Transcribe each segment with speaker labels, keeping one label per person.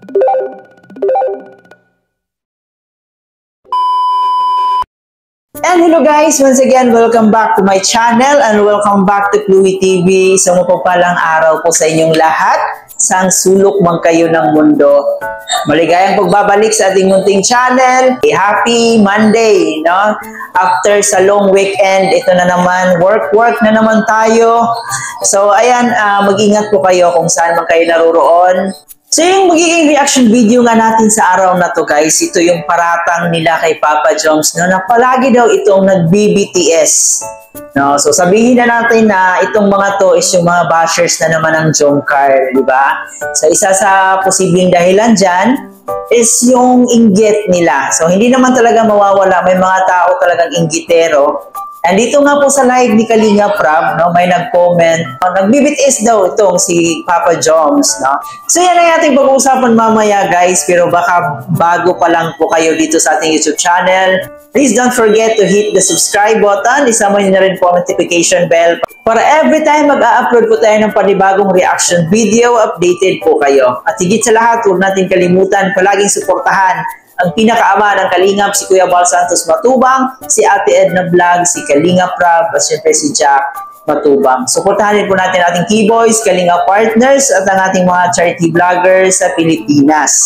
Speaker 1: And hello guys, once again, welcome back to my channel and welcome back to Chloe TV. Sa mapagpalang araw po sa inyong lahat, sang sulok man kayo ng mundo. Maligayang pagbabalik sa ating munting channel. Happy Monday, no? After sa long weekend, ito na naman, work na naman tayo. So ayan, mag-ingat po kayo kung saan man kayo naroon. So yung magiging reaction video nga natin sa araw na to guys, ito yung paratang nila kay Papa Joms, no, na palagi daw itong nag-BBTS. No, so sabihin na natin na itong mga to is yung mga bashers na naman ng Jomcar, di ba? So isa sa posibleng dahilan dyan is yung inggit nila. So hindi naman talaga mawawala, may mga tao talagang inggitero. And dito nga po sa live ni Kalinga Prab, no, may nag-comment, nag-BBTS daw itong si Papa Joms, no. So yan ay ating pag-uusapan mamaya guys, pero baka bago pa lang po kayo dito sa ating YouTube channel, please don't forget to hit the subscribe button, isama nyo na rin po ang notification bell para every time mag-a-upload po tayo ng panibagong reaction video, updated po kayo. At higit sa lahat, huwag natin kalimutan, palaging suportahan ang pinakaama ng Kalingap, si Kuya Bal Santos Matubang, si Ate Edna Vlog, si Kalinga Prab, at syempre si Jack Matubang. Suportahan po natin ating Keyboys, Kalinga Partners, at ang ating mga charity vloggers sa Pilipinas.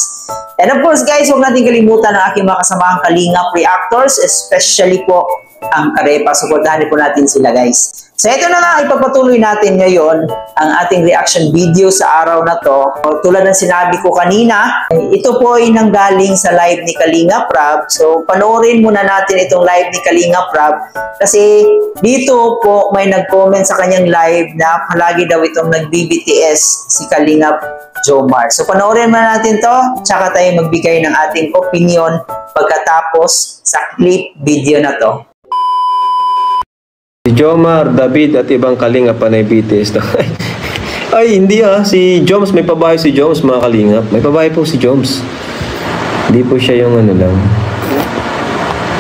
Speaker 1: And of course guys, huwag natin kalimutan ang aking mga kasamahang Kalingap reactors, especially po ang Karepa. Suportahan po natin sila guys. So ito na nga, ipagpatuloy natin ngayon ang ating reaction video sa araw na to. Tulad ng sinabi ko kanina, ito po ay nanggaling sa live ni Kalinga Prab. So panoorin muna natin itong live ni Kalinga Prab kasi dito po may nag-comment sa kanyang live na palagi daw itong nag-BBTS si Kalinga Jomar. So panoorin muna natin to, tsaka tayo magbigay ng ating opinion pagkatapos sa clip video na to.
Speaker 2: Si Jomar, David at ibang Kalinga panay BTS na. Ay, hindi si Joms, may pabahay si Joms mga Kalingap. May pabahay po si Joms. Hindi po siya yung ano lang.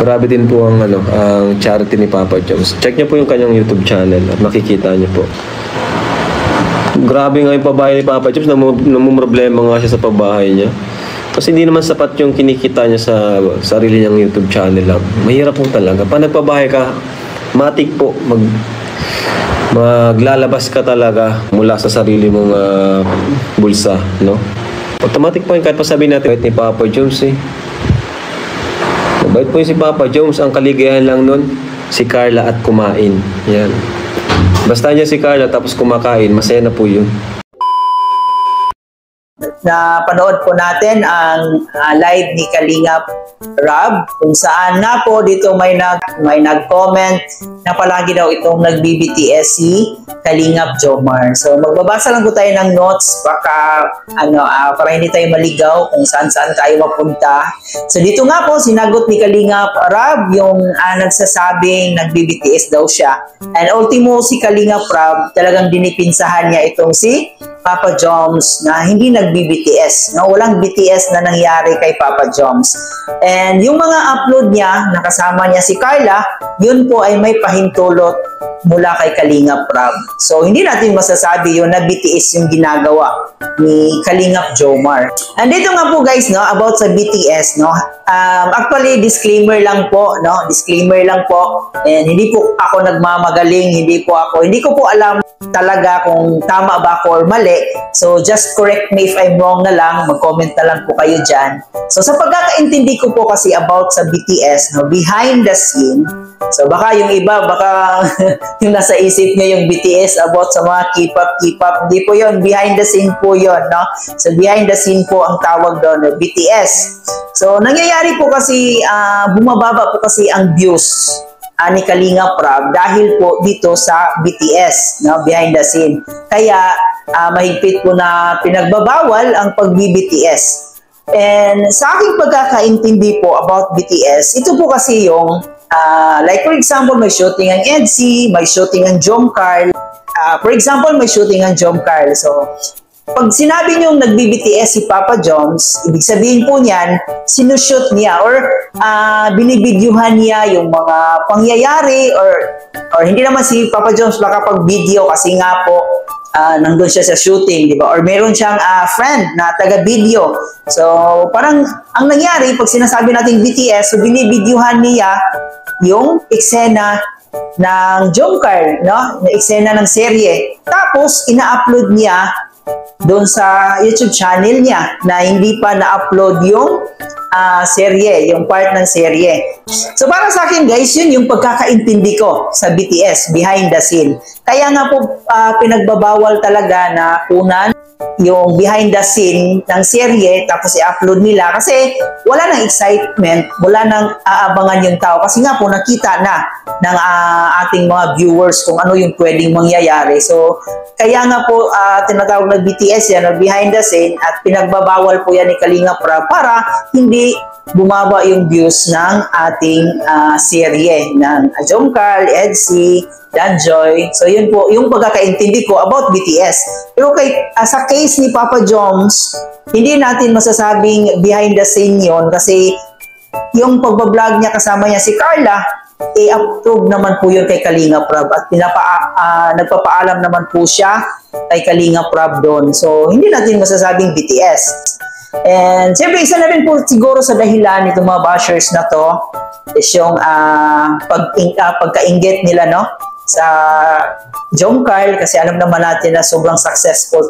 Speaker 2: Grabe din po ang ang charity ni Papa Joms. Check niyo po yung kanyang YouTube channel at makikita niyo po. Grabe nga yung pabahay ni Papa Joms, namumroblema nga siya sa pabahay niya. Kasi hindi naman sapat yung kinikita niya sa sarili niyang YouTube channel lang. Mahirap po talaga. Pag nagpabahay ka, matik po, maglalabas ka talaga mula sa sarili mong bulsa, no? Automatic po yun, kahit pa sabihin natin, bait ni Papa Joms mabait po yun si Papa Joms, ang kaligayahan lang nun, si Carla at kumain. Yan. Basta niya si Carla tapos kumakain, masaya na po yun.
Speaker 1: Na panood po natin ang live ni Kalinga Prab kung saan na po dito may nag-comment na palagi daw itong nag-BBTS si Kalinga Jomar. So magbabasa lang po tayo ng notes baka para hindi tayo maligaw kung saan tayo mapunta. So dito nga po sinagot ni Kalinga Prab yung nagsasabing nag-BBTS daw siya. And ultimo si Kalinga Prab talagang dinipinsahan niya itong si Papa Joms na hindi nag-BBTS. No? Walang BTS na nangyari kay Papa Joms. And yung mga upload niya, nakasama niya si Carla, yun po ay may pahintulot mula kay Kalinga Prab. So, hindi natin masasabi yun na BTS yung ginagawa ni Kalinga Jomar. And dito nga po guys, no, about sa BTS, no, actually, disclaimer lang po, no, disclaimer lang po. And hindi po ako nagmamagaling, hindi ko po alam talaga kung tama ba ako or mali. So, just correct me if I'm wrong na lang, mag-comment na lang po kayo dyan. So, sa pagkakaintindi ko po kasi about sa BTS, no, behind the scene, so baka yung iba, baka yung nasa isip niya yung BTS about sa mga K-pop, hindi po yun, behind the scene po yun, no? So, behind the scene po ang tawag doon, no, BTS. So, nangyayari po kasi, bumababa po kasi ang views ni Kalinga Prab dahil po dito sa BTS, no, behind the scene. Kaya mahigpit po na pinagbabawal ang pag-BTS. And sa aking pagkakaintindi po about BTS, ito po kasi yung like for example, may shooting ang EDC, may shooting ang Jomcar. For example, may shooting ang Jomcar. So, pag sinabi niyong nag-BBTS si Papa Joms, ibig sabihin po niyan, sinushoot niya or binibidyuhan niya yung mga pangyayari or hindi naman si Papa Joms makapag-video kasi nga po nandun siya sa shooting, di ba? Or meron siyang friend na taga-video. So, parang ang nangyari, pag sinasabi natin BTS, so binibidyohan niya yung eksena ng Jungkook, no? Na eksena ng serye. Tapos, ina-upload niya doon sa YouTube channel niya na hindi pa na-upload yung serye, yung part ng serye. So para sa akin guys, yun yung pagkakaintindi ko sa BTS, behind the scene. Kaya nga po pinagbabawal talaga na kunan yung behind the scene ng serye tapos i-upload nila kasi wala nang excitement, wala nang aabangan yung tao kasi nga po nakita na ng ating mga viewers kung ano yung pwedeng mangyayari. So kaya nga po tinatawag na BTS yan o behind the scene at pinagbabawal po yan ni Kalinga Prab para hindi bumaba yung views ng ating serye ng Jungkook, EDSI, Danjoy. So yun po yung pagkakaintindi ko about BTS. Pero sa case ni Papa Joms, hindi natin masasabing behind the scene yun kasi yung pagbablog niya kasama niya si Carla, i-approve naman po yun kay Kalinga Prab at nagpapaalam naman po siya kay Kalinga Prab doon. So hindi natin masasabing BTS. And siyempre isa na rin po siguro sa dahilan nitong mga bashers na to is yung pagkainggit nila, no, sa Jungkook kasi alam naman natin na sobrang successful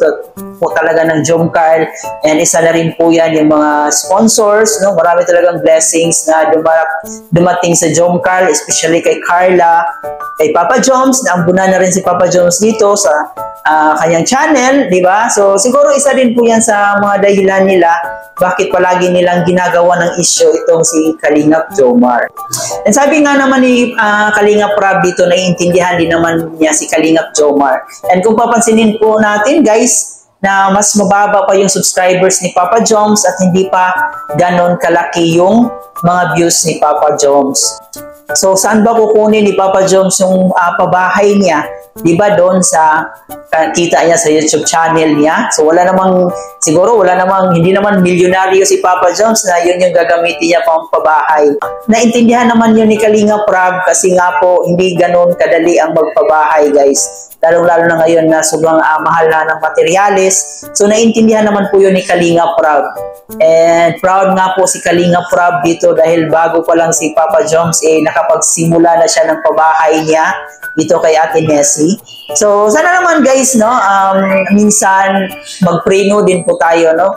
Speaker 1: po talaga ng Jungkook and isa na rin po yan yung mga sponsors, no? Marami talagang blessings na dumating sa Jungkook, especially kay Carla, kay Papa Joms, naambunan na rin si Papa Joms dito sa kanyang channel, di ba? So siguro isa din po yan sa mga dahilan nila bakit palagi nilang ginagawa ng issue itong si Kalingap Jomar. And sabi nga naman ni Kalingap Prab dito, naiintindihan din naman niya si Kalingap Jomar. And kung papansinin po natin guys, na mas mababa pa yung subscribers ni Papa Joms at hindi pa ganon kalaki yung mga views ni Papa Joms. So saan ba kukunin ni Papa Joms yung pabahay niya? Di ba doon sa kita niya sa YouTube channel niya? So siguro hindi naman milyonaryo si Papa Joms na yun yung gagamitin niya pang pabahay. Naintindihan naman yun ni Kalinga Prab kasi nga po hindi ganun kadali ang magpabahay guys. Lalo-lalo na ngayon na sobrang mahal na ng materyales. So naintindihan naman po yun ni Kalinga Prab. And proud nga po si Kalinga Prab dito dahil bago pa lang si Papa Joms nakapagsimula na siya ng pabahay niya dito kay Ate Nessie. So sana naman guys, no, minsan magpreno din po tayo, no.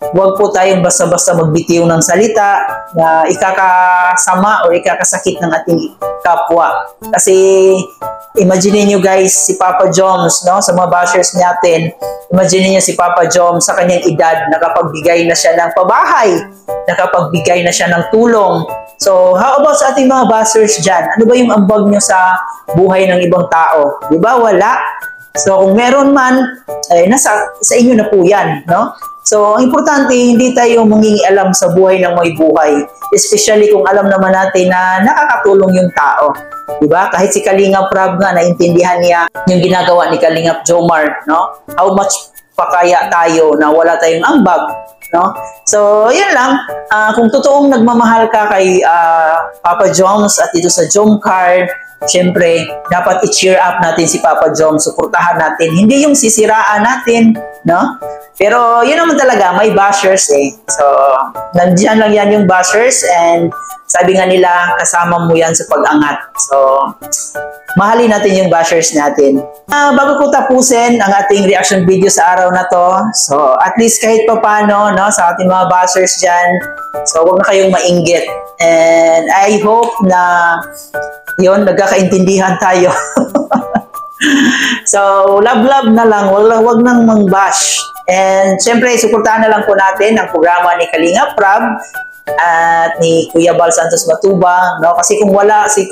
Speaker 1: Huwag po tayong basta-basta magbitiw ng salita na ikakasama o ikakasakit ng ating kapwa. Kasi imagine niyo guys si Papa Joms, no, sa mga bashers natin. Imagine niyo si Papa Joms sa kanyang edad, nakapagbigay na siya ng pabahay, nakapagbigay na siya ng tulong. So, how about sa ating mga bashers dyan? Ano ba yung ambag nyo sa buhay ng ibang tao? Di ba? Wala. So, kung meron man, sa inyo na po yan, no? So, ang importante, hindi tayo mangingialam sa buhay ng may buhay. Especially kung alam naman natin na nakakatulong yung tao. Diba? Kahit si Kalingap Prab nga, naintindihan niya yung ginagawa ni Kalingap Jomar, no? How much pa kaya tayo na wala tayong ambag, no? So, yun lang. Kung totoong nagmamahal ka kay Papa Joms at dito sa Jungkook, siyempre, dapat i-cheer up natin si Papa Joms, suportahan natin. Hindi yung sisiraan natin, no? Pero yun naman talaga, may bashers So, nandiyan lang yan yung bashers and sabi nga nila, kasama mo yan sa pag-angat. So, mahalin natin yung bashers natin. Bago ko tapusin ang ating reaction video sa araw na to, so at least kahit pa paano, no, sa ating mga bashers dyan, so huwag na kayong mainggit. And I hope na yun, nagkakaintindihan tayo. So, love na lang, wag nang mang-bash. And syempre, suportahan na lang po natin ang programa ni Kalinga Prab at ni Kuya Bal Santos Matubang, no? Kasi kung wala si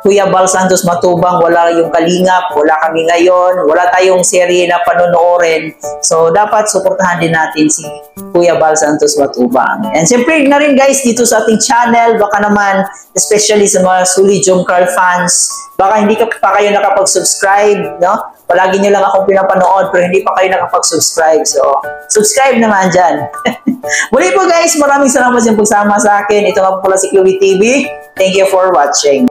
Speaker 1: Kuya Bal Santos Matubang, wala yung Kalingap, wala kami ngayon, wala tayong serye na panonoorin. So, dapat suportahan din natin si Kuya Bal Santos Matubang. And syempre na rin guys, dito sa ating channel, baka naman, especially sa mga Suli Jungkook fans, baka hindi pa kayo nakapag-subscribe, no? Palagi nyo lang akong pinapanood pero hindi pa kayo nakapag-subscribe. So, subscribe naman dyan. Muli po guys, maraming salamat sa pagsama sa akin. Ito nga po pala si Chloe TV. Thank you for watching.